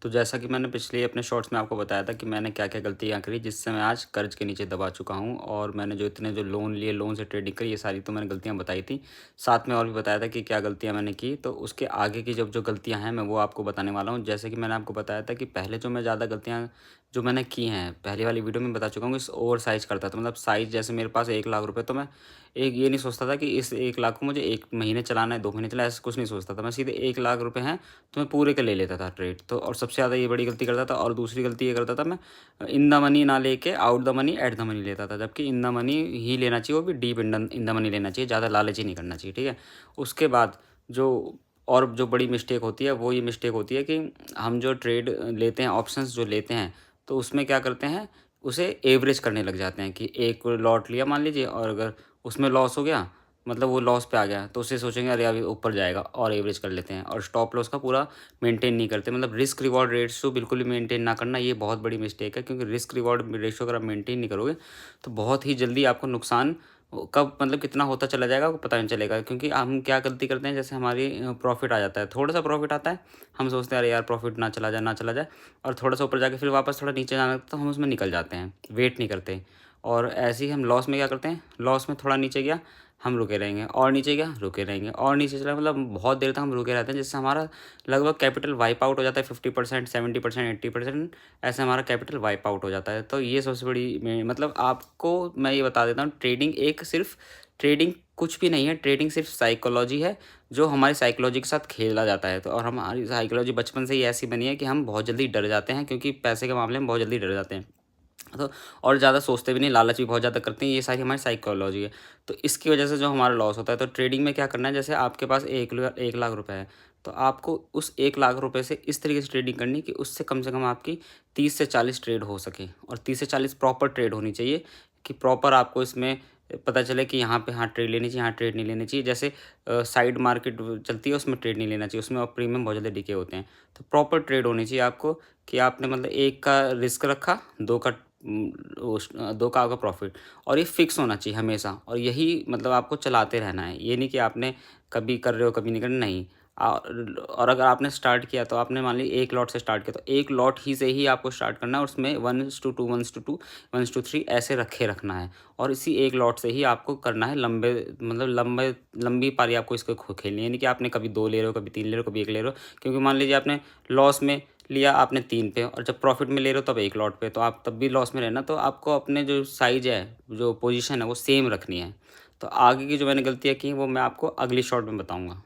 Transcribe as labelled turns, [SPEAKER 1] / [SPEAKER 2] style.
[SPEAKER 1] तो जैसा कि मैंने पिछले अपने शॉर्ट्स में आपको बताया था कि मैंने क्या-क्या गलतियाँ करी जिससे मैं आज कर्ज़ के नीचे दबा चुका हूँ और मैंने जो लोन लिए, लोन से ट्रेडिंग करी, ये सारी तो मैंने गलतियाँ बताई थी। साथ में और भी बताया था कि क्या गलतियाँ मैंने की, तो उसके आगे की जब जो गलतियाँ हैं मैं वो आपको बताने वाला हूँ। जैसे कि मैंने आपको बताया था कि पहले जो मैं ज़्यादा गलतियाँ जो मैंने की हैं, पहले वाली वीडियो में बता चुका हूँ, इस ओवर साइज़ करता था। मतलब साइज़ जैसे मेरे पास 1 लाख रुपए, तो मैं एक ये नहीं सोचता था कि इस 1 लाख को मुझे 1 महीने चलाना है, 2 महीने चलाना है, ऐसा कुछ नहीं सोचता था। मैं सीधे 1 लाख रुपए हैं तो मैं पूरे के ले लेता था ट्रेड। तो और सबसे ज़्यादा ये बड़ी गलती करता था। और दूसरी गलती ये करता था, मैं इन द मनी ना लेके out the money at the money लेता था। जबकि इन द मनी ही लेना चाहिए, वो भी डीप इन द मनी लेना चाहिए, ज़्यादा लालच ही नहीं करना चाहिए, ठीक है। उसके बाद जो और जो बड़ी मिस्टेक होती है वो ये मिस्टेक होती है कि हम जो ट्रेड लेते हैं, ऑप्शंस जो लेते हैं, तो उसमें क्या करते हैं, उसे एवरेज करने लग जाते हैं कि एक लॉट लिया मान लीजिए, और अगर उसमें लॉस हो गया, मतलब वो लॉस पे आ गया, तो उससे सोचेंगे अरे अभी ऊपर जाएगा और एवरेज कर लेते हैं, और स्टॉप लॉस का पूरा मेंटेन नहीं करते। मतलब रिस्क रिवॉर्ड रेशियो बिल्कुल भी मेंटेन ना करना, ये बहुत बड़ी मिस्टेक है, क्योंकि रिस्क रिवॉर्ड रेशियो अगर आप मेंटेन नहीं करोगे तो बहुत ही जल्दी आपको नुकसान कब मतलब कितना होता चला जाएगा आपको पता नहीं चलेगा। क्योंकि हम क्या गलती करते हैं, जैसे हमारी प्रॉफिट आ जाता है, थोड़ा सा प्रॉफिट आता है, हम सोचते हैं अरे यार प्रॉफिट ना चला जाए, ना चला जाए, और थोड़ा सा ऊपर जाके फिर वापस थोड़ा नीचे जाना लगता है, तो हम उसमें निकल जाते हैं, वेट नहीं करते। और ऐसे ही हम लॉस में क्या करते हैं, लॉस में थोड़ा नीचे गया, हम रुके रहेंगे, और नीचे गया रुके रहेंगे, और नीचे चला, मतलब बहुत देर तक हम रुके रहते हैं, जिससे हमारा लगभग कैपिटल वाइप आउट हो जाता है। 50%, 70%, 80% ऐसे हमारा कैपिटल वाइप आउट हो जाता है। तो ये सबसे बड़ी मतलब आपको मैं ये बता देता हूँ, ट्रेडिंग कुछ भी नहीं है। ट्रेडिंग सिर्फ साइकोलॉजी है, जो हमारी साइकोलॉजी के साथ खेला जाता है। तो और हमारी साइकोलॉजी बचपन से ही ऐसी बनी है कि हम बहुत जल्दी डर जाते हैं, क्योंकि पैसे के मामले में बहुत जल्दी डर जाते हैं। तो और ज़्यादा सोचते भी नहीं, लालच भी बहुत ज़्यादा करते हैं, ये सारी हमारी साइकोलॉजी है। तो इसकी वजह से जो हमारा लॉस होता है। तो ट्रेडिंग में क्या करना है, जैसे आपके पास 1 लाख रुपए है, तो आपको उस 1 लाख रुपए से इस तरीके से ट्रेडिंग करनी है कि उससे कम से कम आपकी 30 से 40 ट्रेड हो सके, और 30 से 40 प्रॉपर ट्रेड होनी चाहिए, कि प्रॉपर आपको इसमें पता चले कि यहाँ पे हाँ ट्रेड लेनी चाहिए, यहाँ ट्रेड नहीं लेनी चाहिए। जैसे साइड मार्केट चलती है, उसमें ट्रेड नहीं लेना चाहिए, उसमें प्रीमियम बहुत जल्दी डिके होते हैं। तो प्रॉपर ट्रेड होनी चाहिए आपको, कि आपने मतलब 1 का रिस्क रखा, 2 का 2 का आपका प्रॉफिट, और ये फिक्स होना चाहिए हमेशा। और यही मतलब आपको चलाते रहना है, ये नहीं कि आपने कभी कर रहे हो कभी नहीं कर रहे, नहीं। और अगर आपने स्टार्ट किया, तो आपने मान ली 1 लॉट से स्टार्ट किया, तो 1 लॉट ही से ही आपको स्टार्ट करना है, और उसमें 1:2, 1:2, 1:3 ऐसे रखना है। और इसी 1 लॉट से ही आपको करना है, लंबी पारी आपको इसको खेलनी है। नहीं कि आपने कभी 2 ले रहे हो, कभी 3 ले रहे हो, कभी 1 ले रहे हो। क्योंकि मान लीजिए आपने लॉस में लिया आपने 3 पे, और जब प्रॉफिट में ले रहे हो तब 1 लॉट पे, तो आप तब भी लॉस में रहना। तो आपको अपने जो साइज़ है, जो पोजीशन है, वो सेम रखनी है। तो आगे की जो मैंने गलतियाँ की, वो मैं आपको अगली शॉर्ट में बताऊँगा।